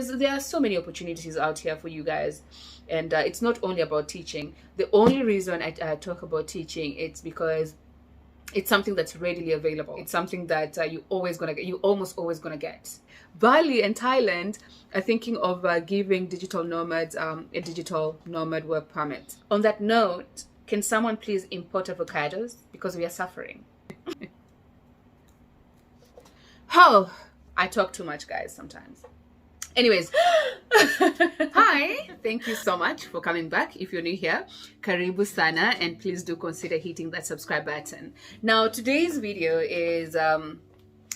There are so many opportunities out here for you guys, and it's not only about teaching. The only reason I talk about teaching, it's because it's something that's readily available. It's something that you almost always gonna get. Bali and Thailand are thinking of giving digital nomads a digital nomad work permit. On that note, can someone please import avocados, because we are suffering? Oh, I talk too much, guys, sometimes. Anyways, hi, thank you so much for coming back. If you're new here, karibu sana, and please do consider hitting that subscribe button. Now, today's video is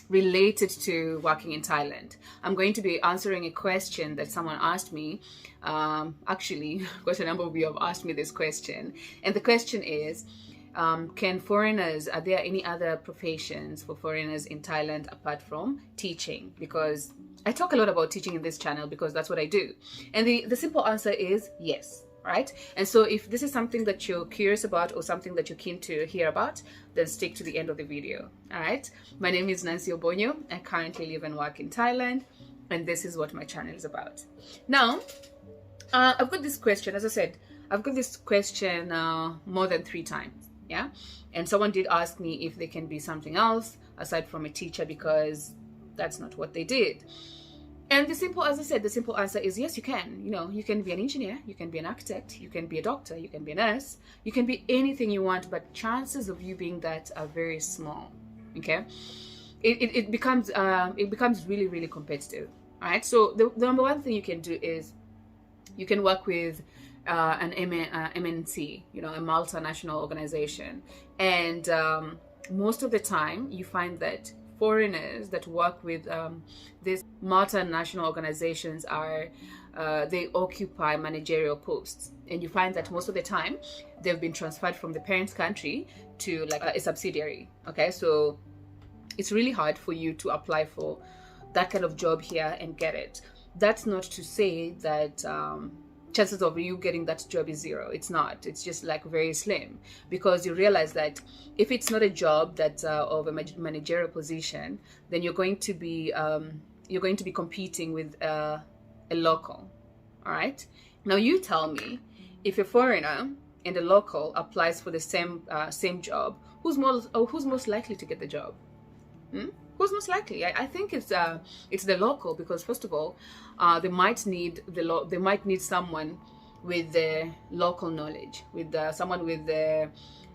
related to working in Thailand. I'm going to be answering a question that someone asked me. Actually, quite a number of you have asked me this question, and the question is, are there any other professions for foreigners in Thailand apart from teaching? Because I talk a lot about teaching in this channel because that's what I do. And the simple answer is yes, right? And so if this is something that you're curious about or something that you're keen to hear about, then stick to the end of the video, all right? My name is Nancy Obonyo. I currently live and work in Thailand, and this is what my channel is about. Now, I've got this question, as I said, I've got this question more than 3 times, yeah? And someone did ask me if they can be something else aside from a teacher, because that's not what they did. And the simple answer is yes, you can. You know, you can be an engineer, you can be an architect, you can be a doctor, you can be a nurse, you can be anything you want, but chances of you being that are very small. Okay, it becomes really, really competitive. All right. So the number one thing you can do is you can work with an MNC, you know, a multinational organization, and most of the time you find that foreigners that work with these multinational organizations they occupy managerial posts, and you find that most of the time they've been transferred from the parent country to like a subsidiary. Okay, so it's really hard for you to apply for that kind of job here and get it. That's not to say that chances of you getting that job is 0. It's not. It's just like very slim, because you realize that if it's not a job that's of a managerial position, then you're going to be competing with a local. All right. Now you tell me, if a foreigner and a local applies for the same job, who's most likely to get the job? Who's most likely? I think it's the local, because first of all, they might need someone with the local knowledge, with someone with the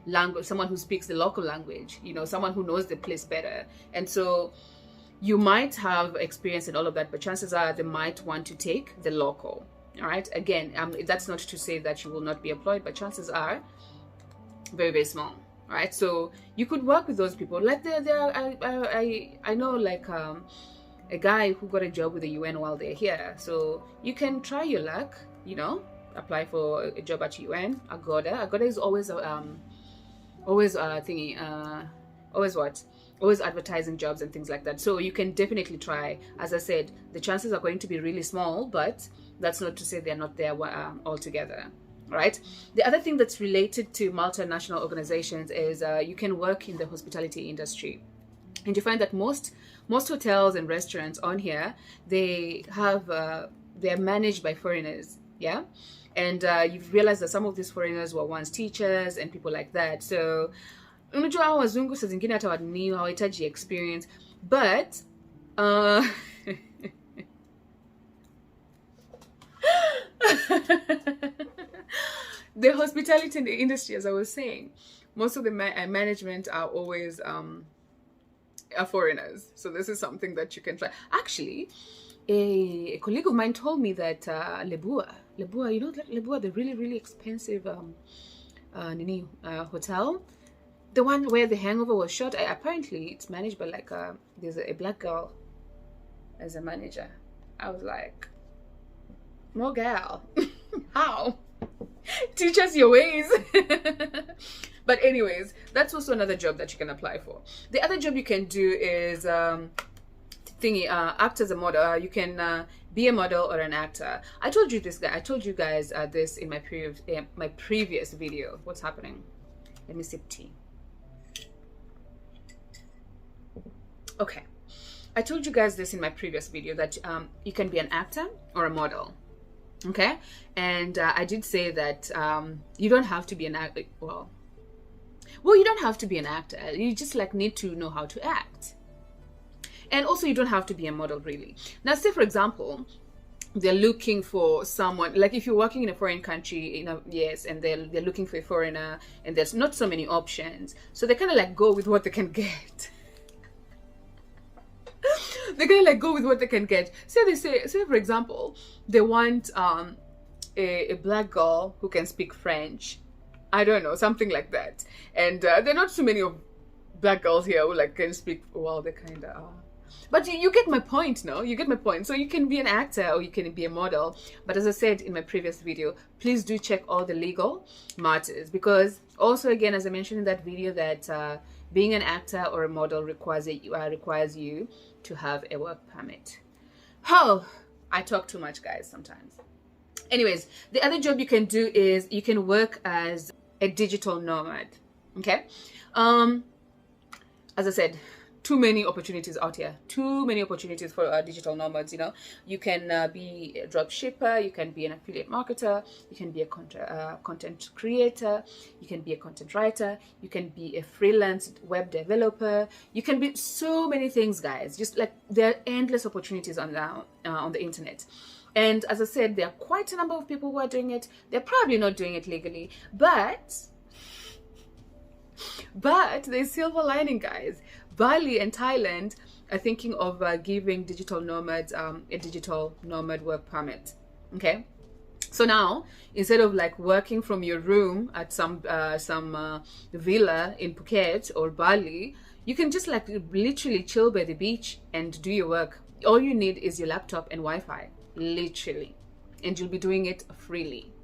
language, someone who speaks the local language, you know, someone who knows the place better. And so you might have experience in all of that, but chances are they might want to take the local. All right. Again, that's not to say that you will not be employed, but chances are very, very small. Right, so you could work with those people. Like I know like a guy who got a job with the UN while they're here. So you can try your luck, you know, apply for a job at UN. Agoda is always always advertising jobs and things like that. So you can definitely try. As I said, the chances are going to be really small, but that's not to say they're not there altogether. Right. The other thing that's related to multinational organizations is you can work in the hospitality industry, and you find that most hotels and restaurants on here, they're managed by foreigners. Yeah, and you've realized that some of these foreigners were once teachers and people like that. So unajua hao wazungu saa zingine hata hawahitaji experience, but the hospitality industry, as I was saying, most of the management are always are foreigners. So this is something that you can try. Actually, a colleague of mine told me that Lebua, you know, Lebua, the really, really expensive hotel, the one where The Hangover was shot, apparently it's managed by like there's a black girl as a manager. I was like, more gal. How? Teach us your ways. But anyways, that's also another job that you can apply for. The other job you can do is act as a model. You can be a model or an actor. I told you guys this in my previous video. What's happening? Let me sip tea. Okay. I told you guys this in my previous video that you can be an actor or a model. Okay, and I did say that you don't have to be an actor. Well, you don't have to be an actor. You just like need to know how to act. And also you don't have to be a model really. Now, say for example, they're looking for someone, like if you're working in a foreign country, yes, and they're looking for a foreigner and there's not so many options. So they kind of like go with what they can get. They're gonna like go with what they can get. Say for example, they want a black girl who can speak French. I don't know, something like that. And there are not too many of black girls here who like can speak. Well, they kind of are. But you get my point, no? You get my point. So you can be an actor or you can be a model. But as I said in my previous video, please do check all the legal matters. Because also, again, as I mentioned in that video, that being an actor or a model requires you to have a work permit. Oh, I talk too much, guys, sometimes. Anyways, the other job you can do is you can work as a digital nomad. Okay? As I said, too many opportunities out here. Too many opportunities for digital nomads, you know. You can be a drop shipper, you can be an affiliate marketer, you can be a content creator, you can be a content writer, you can be a freelance web developer, you can be so many things, guys. Just like there are endless opportunities on the internet. And as I said, there are quite a number of people who are doing it. They're probably not doing it legally, but there's silver lining, guys. Bali and Thailand are thinking of giving digital nomads a digital nomad work permit. Okay, so now instead of like working from your room at some villa in Phuket or Bali, you can just like literally chill by the beach and do your work. All you need is your laptop and Wi-Fi, literally, and you'll be doing it freely.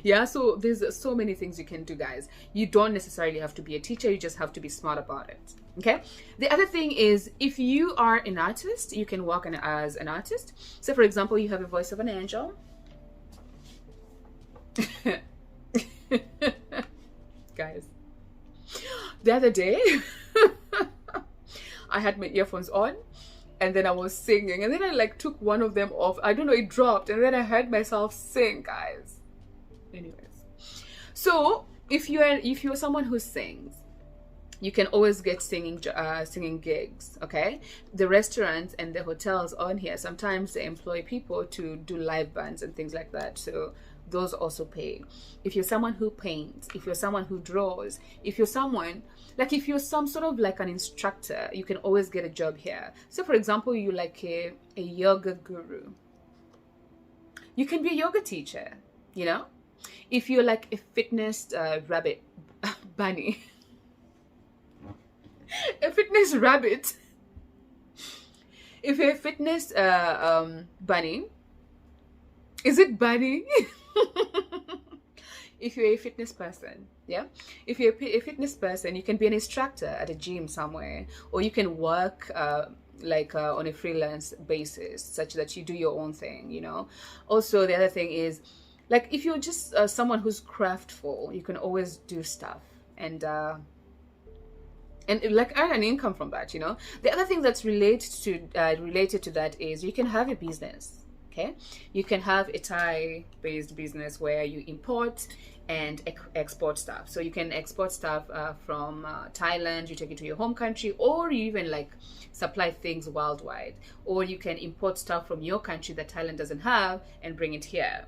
Yeah, so there's so many things you can do, guys. You don't necessarily have to be a teacher, you just have to be smart about it. Okay, the other thing is, if you are an artist, you can work as an artist. So for example, you have a voice of an angel. Guys, the other day I had my earphones on and then I was singing, and then I like took one of them off. I don't know, it dropped, and then I heard myself sing, guys. Anyways, so if you're someone who sings, you can always get singing gigs. Okay, the restaurants and the hotels on here, sometimes they employ people to do live bands and things like that, so those also pay. If you're someone who paints, if you're someone who draws, if you're someone like, if you're some sort of like an instructor, you can always get a job here. So for example, you like a yoga guru, you can be a yoga teacher, you know. If you're like a fitness rabbit bunny, a fitness rabbit, if you're a fitness bunny, is it bunny? If you're a fitness person, yeah, if you're a fitness person, you can be an instructor at a gym somewhere, or you can work on a freelance basis, such that you do your own thing, you know. Also, the other thing is, like, if you're just someone who's craftful, you can always do stuff and like earn an income from that, you know. The other thing that's related to that is you can have a business. Okay, you can have a Thai-based business where you import and export stuff. So you can export stuff from Thailand, you take it to your home country, or you even like supply things worldwide. Or you can import stuff from your country that Thailand doesn't have and bring it here.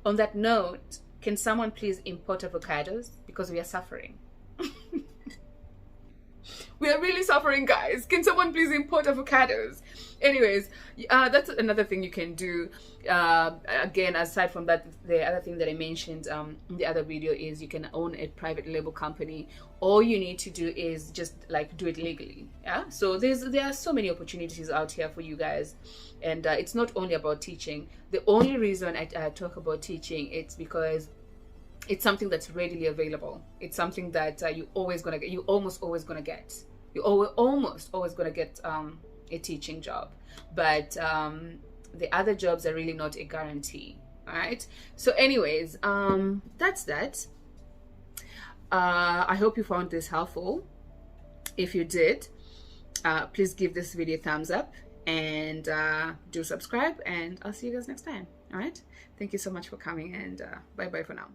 On that note, can someone please import avocados? Because we are suffering. We are really suffering, guys. Can someone please import avocados? Anyways, that's another thing you can do. Again, aside from that, the other thing that I mentioned in the other video is you can own a private label company. All you need to do is just like do it legally. Yeah. So there are so many opportunities out here for you guys, and it's not only about teaching. The only reason I talk about teaching, it's because it's something that's readily available. It's something that you're almost always gonna get. You're almost always gonna get a teaching job, but the other jobs are really not a guarantee. All right. So, anyways, that's that. I hope you found this helpful. If you did, please give this video a thumbs up, and do subscribe, and I'll see you guys next time. All right, thank you so much for coming, and bye bye for now.